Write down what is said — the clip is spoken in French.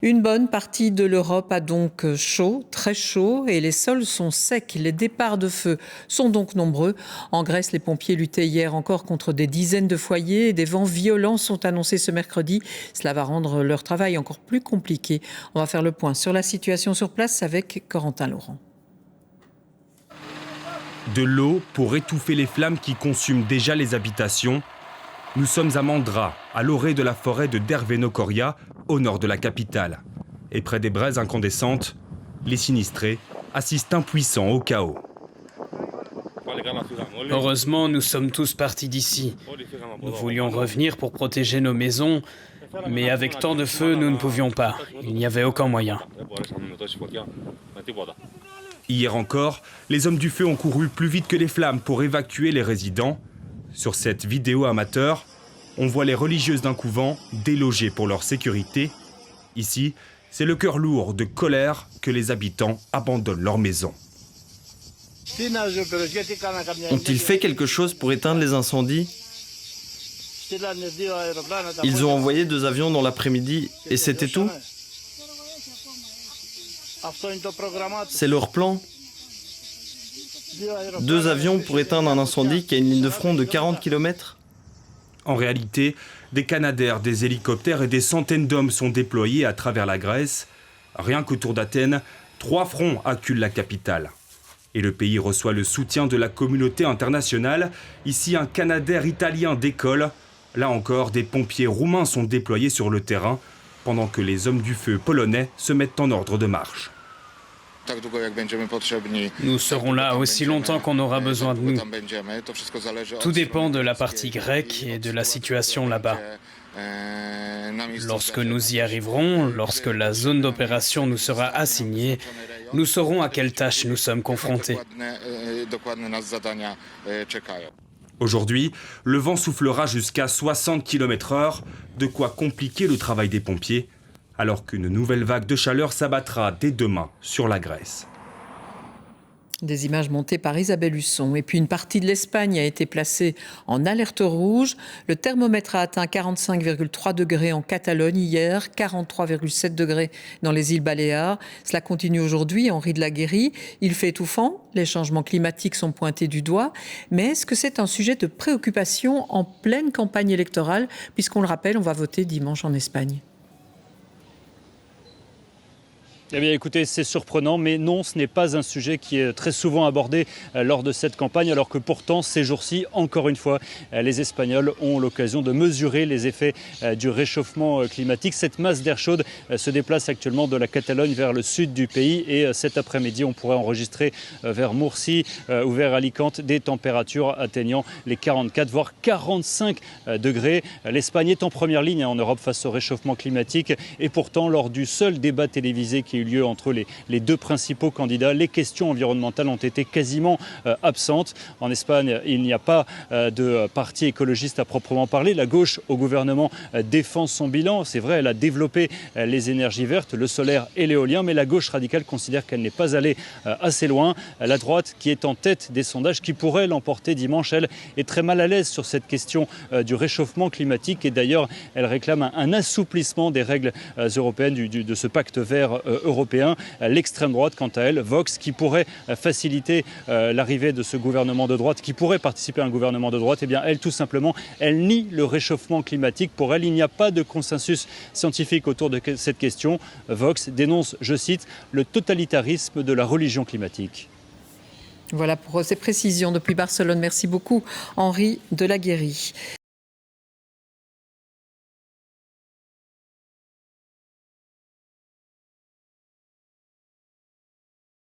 Une bonne partie de l'Europe a donc chaud, très chaud, et les sols sont secs. Les départs de feu sont donc nombreux. En Grèce, les pompiers luttaient hier encore contre des dizaines de foyers et des vents violents sont annoncés ce mercredi. Cela va rendre leur travail encore plus compliqué. On va faire le point sur la situation sur place avec Corentin Laurent. De l'eau pour étouffer les flammes qui consument déjà les habitations. Nous sommes à Mandra, à l'orée de la forêt de Dervenokoria, au nord de la capitale. Et près des braises incandescentes, les sinistrés assistent impuissants au chaos. Heureusement, nous sommes tous partis d'ici. Nous voulions revenir pour protéger nos maisons, mais avec tant de feu, nous ne pouvions pas. Il n'y avait aucun moyen. Hier encore, les hommes du feu ont couru plus vite que les flammes pour évacuer les résidents. Sur cette vidéo amateur, on voit les religieuses d'un couvent délogées pour leur sécurité. Ici, c'est le cœur lourd de colère que les habitants abandonnent leur maison. Ont-ils fait quelque chose pour éteindre les incendies? Ils ont envoyé 2 avions dans l'après-midi et c'était tout? C'est leur plan? 2 avions pour éteindre un incendie qui a une ligne de front de 40 km? En réalité, des Canadair, des hélicoptères et des centaines d'hommes sont déployés à travers la Grèce. Rien qu'autour d'Athènes, 3 fronts acculent la capitale. Et le pays reçoit le soutien de la communauté internationale. Ici, un Canadair italien décolle. Là encore, des pompiers roumains sont déployés sur le terrain, pendant que les hommes du feu polonais se mettent en ordre de marche. Nous serons là aussi longtemps qu'on aura besoin de nous. Tout dépend de la partie grecque et de la situation là-bas. Lorsque nous y arriverons, lorsque la zone d'opération nous sera assignée, nous saurons à quelle tâche nous sommes confrontés. Aujourd'hui, le vent soufflera jusqu'à 60 km/h, de quoi compliquer le travail des pompiers, alors qu'une nouvelle vague de chaleur s'abattra dès demain sur la Grèce. Des images montées par Isabelle Husson. Et puis une partie de l'Espagne a été placée en alerte rouge. Le thermomètre a atteint 45,3 degrés en Catalogne hier, 43,7 degrés dans les îles Baléares. Cela continue aujourd'hui, Henri de la Guérie. Il fait étouffant, les changements climatiques sont pointés du doigt. Mais est-ce que c'est un sujet de préoccupation en pleine campagne électorale? Puisqu'on le rappelle, on va voter dimanche en Espagne. Eh bien écoutez, c'est surprenant, mais non, ce n'est pas un sujet qui est très souvent abordé lors de cette campagne, alors que pourtant, ces jours-ci, encore une fois, les Espagnols ont l'occasion de mesurer les effets du réchauffement climatique. Cette masse d'air chaude se déplace actuellement de la Catalogne vers le sud du pays et cet après-midi, on pourrait enregistrer vers Murcie ou vers Alicante des températures atteignant les 44 voire 45 degrés. L'Espagne est en première ligne en Europe face au réchauffement climatique et pourtant, lors du seul débat télévisé qui a eu lieu entre les 2 principaux candidats, les questions environnementales ont été quasiment absentes. En Espagne, il n'y a pas de parti écologiste à proprement parler. La gauche au gouvernement défend son bilan. C'est vrai, elle a développé les énergies vertes, le solaire et l'éolien, mais la gauche radicale considère qu'elle n'est pas allée assez loin. La droite, qui est en tête des sondages, qui pourrait l'emporter dimanche, elle est très mal à l'aise sur cette question du réchauffement climatique et d'ailleurs, elle réclame un assouplissement des règles européennes de ce pacte vert européen. L'extrême droite, quant à elle, Vox, qui pourrait faciliter l'arrivée de ce gouvernement de droite, qui pourrait participer à un gouvernement de droite, eh bien elle, tout simplement, elle nie le réchauffement climatique. Pour elle, il n'y a pas de consensus scientifique autour de cette question. Vox dénonce, je cite, le totalitarisme de la religion climatique. Voilà pour ces précisions depuis Barcelone. Merci beaucoup, Henri de la Guérie.